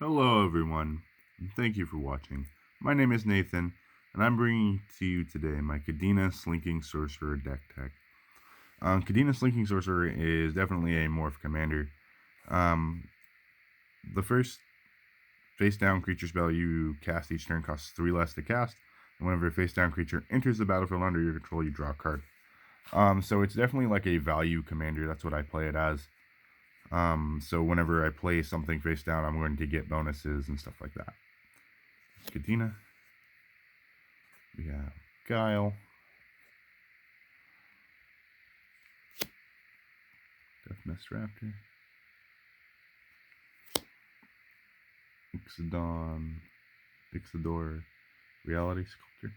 Hello everyone, and thank you for watching. My name is Nathan, and I'm bringing to you today my Kadena Slinking Sorcerer deck tech. Kadena Slinking Sorcerer is definitely a morph commander. The first face-down creature spell you cast each turn costs 3 less to cast, and whenever a face-down creature enters the battlefield under your control, you draw a card. So it's definitely like a value commander. That's what I play it as. So whenever I play something face down, I'm going to get bonuses and stuff like that. Kadena. We have Guile. Death Raptor. Ixidor, Reality Sculptor.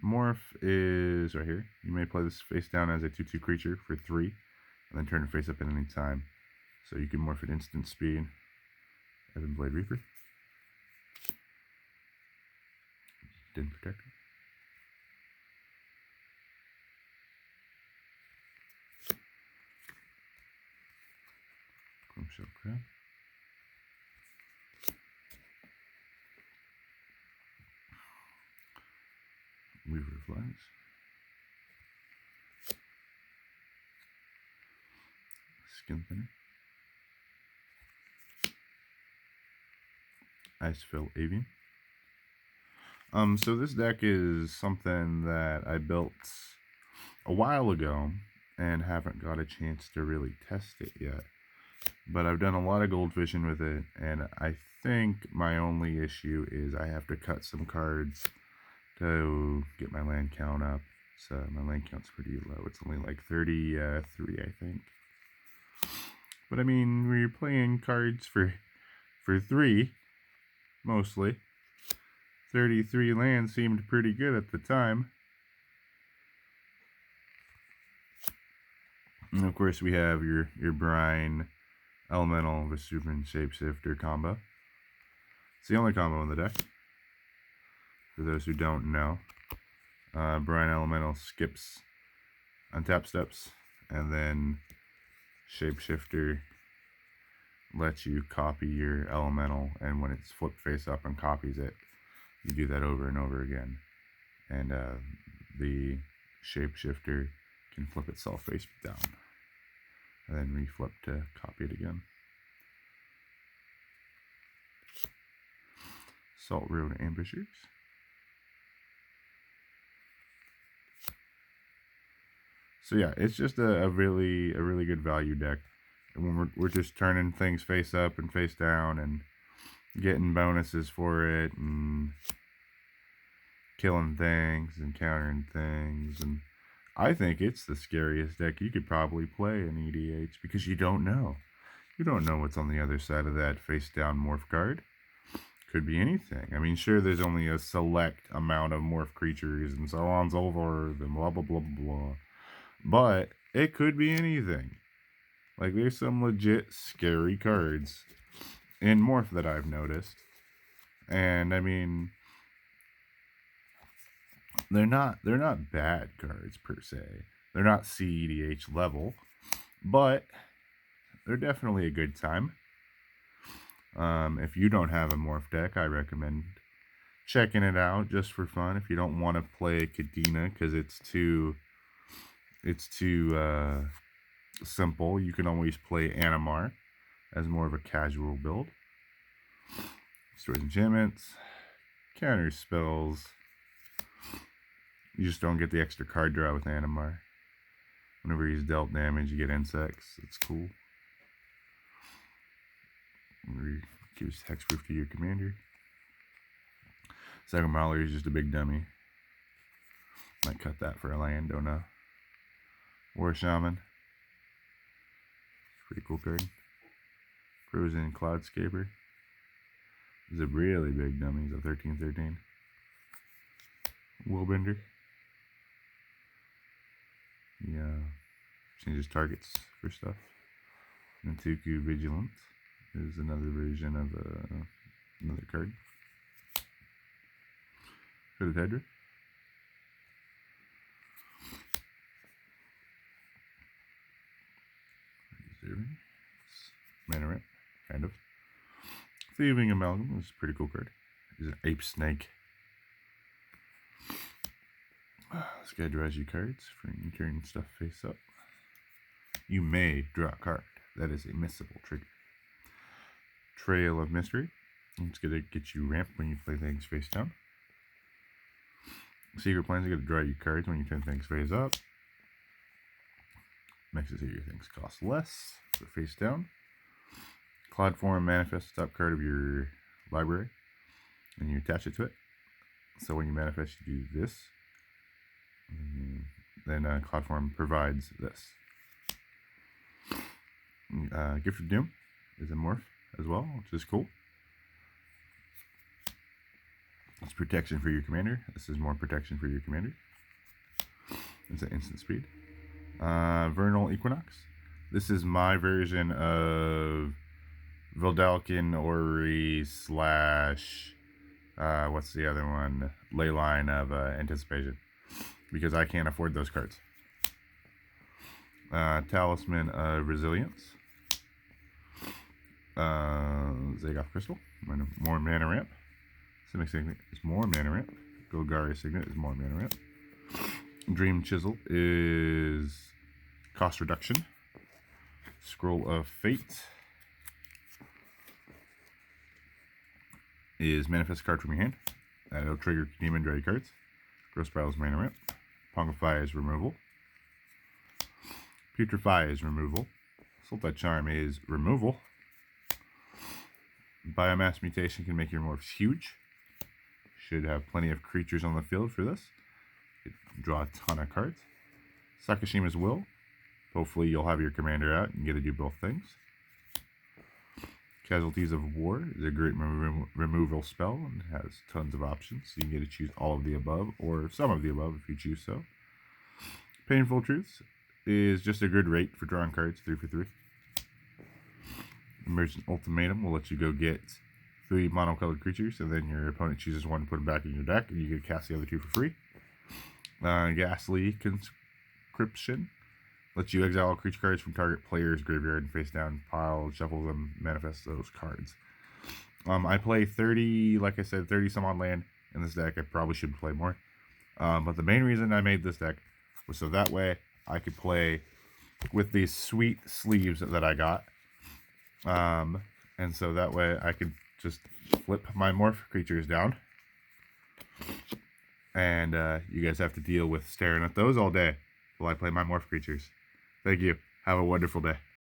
Morph is right here. You may play this face down as a 2/2 creature for 3, and then turn it face up at any time. So you can morph at instant speed. Ebon Blade Reaper. Den Protector. Chrome Shell Crab. Weaver of Flags. Skin Thinner. Icefill Avian. So this deck is something that I built a while ago and haven't got a chance to really test it yet. But I've done a lot of goldfishing with it, and I think my only issue is I have to cut some cards to get my land count up. So my land count's pretty low. It's only like 33, I think. But I mean, when you're playing cards for 3, mostly, 33 lands seemed pretty good at the time. And of course we have your Brine Elemental Vesuvian Shapeshifter combo. It's the only combo in the deck. For those who don't know, Brine Elemental skips untap steps, and then Shapeshifter lets you copy your elemental, and when it's flipped face up and copies it, you do that over and over again. And the Shapeshifter can flip itself face down and then reflip to copy it again. Salt Road Ambushers. So yeah, it's just a really good value deck. And when we're just turning things face up and face down and getting bonuses for it and killing things and countering things, and I think it's the scariest deck you could probably play in EDH because you don't know. You don't know what's on the other side of that face down morph card. Could be anything. I mean, sure, there's only a select amount of morph creatures and so on and so forth and blah blah blah blah. But it could be anything. Like, there's some legit scary cards in morph that I've noticed. And I mean, they're not bad cards per se. They're not CEDH level, but they're definitely a good time. If you don't have a morph deck, I recommend checking it out just for fun. If you don't want to play Kadena because it's too simple, you can always play Animar as more of a casual build. Stores enchantments, counters spells. You just don't get the extra card draw with Animar. Whenever he's dealt damage, you get insects. It's cool. Gives hexproof to your commander. Second Mauler is just a big dummy. Might cut that for a land, don't know. War Shaman. Pretty cool card. Frozen Cloudscaper. He's a really big dummy. He's a 13/13. Willbender. Yeah. Changes targets for stuff. Nantuku Vigilance is another version of another card. Hooded Hydra. Thieving Amalgam is a pretty cool card. He's an ape snake. This guy draws you cards for when you turn stuff face up. You may draw a card. That is a missable trigger. Trail of Mystery. It's going to get you ramp when you play things face down. Secret Plans are going to draw you cards when you turn things face up. Makes it so your things cost less, so face down. Cloud Form manifests the top card of your library, and you attach it to it. So when you manifest, you do this. Then Cloud Form provides this. Gift of Doom is a morph as well, which is cool. It's protection for your commander. This is more protection for your commander. It's an instant speed. Vernal Equinox. This is my version of Vildalkin Ori slash what's the other one? Leyline of Anticipation, because I can't afford those cards. Talisman of Resilience. Zagoth Crystal. More mana ramp. Simic Signet is more mana ramp. Golgari Signet is more mana ramp. Dream Chisel is cost reduction. Scroll of Fate is manifest a card from your hand. It'll trigger demon draw cards. Gross Spiral is mana ramp. Pongify is removal. Putrefy is removal. Sultai Charm is removal. Biomass Mutation can make your morphs huge. Should have plenty of creatures on the field for this. Draw a ton of cards. Sakashima's Will. Hopefully you'll have your commander out and get to do both things. Casualties of War is a great removal spell and has tons of options. So you can get to choose all of the above or some of the above if you choose so. Painful Truths is just a good rate for drawing cards, 3 for 3. Emergent Ultimatum will let you go get 3 monocolored creatures, and then your opponent chooses one to put them back in your deck, and you get to cast the other 2 for free. Ghastly Conscription lets you exile creature cards from target player's graveyard and face down, pile, shuffle them, manifest those cards. I play 30, like I said, 30 some odd land in this deck. I probably should play more. But the main reason I made this deck was so that way I could play with these sweet sleeves that I got. And so that way I could just flip my morph creatures down. And you guys have to deal with staring at those all day while I play my morph creatures. Thank you. Have a wonderful day.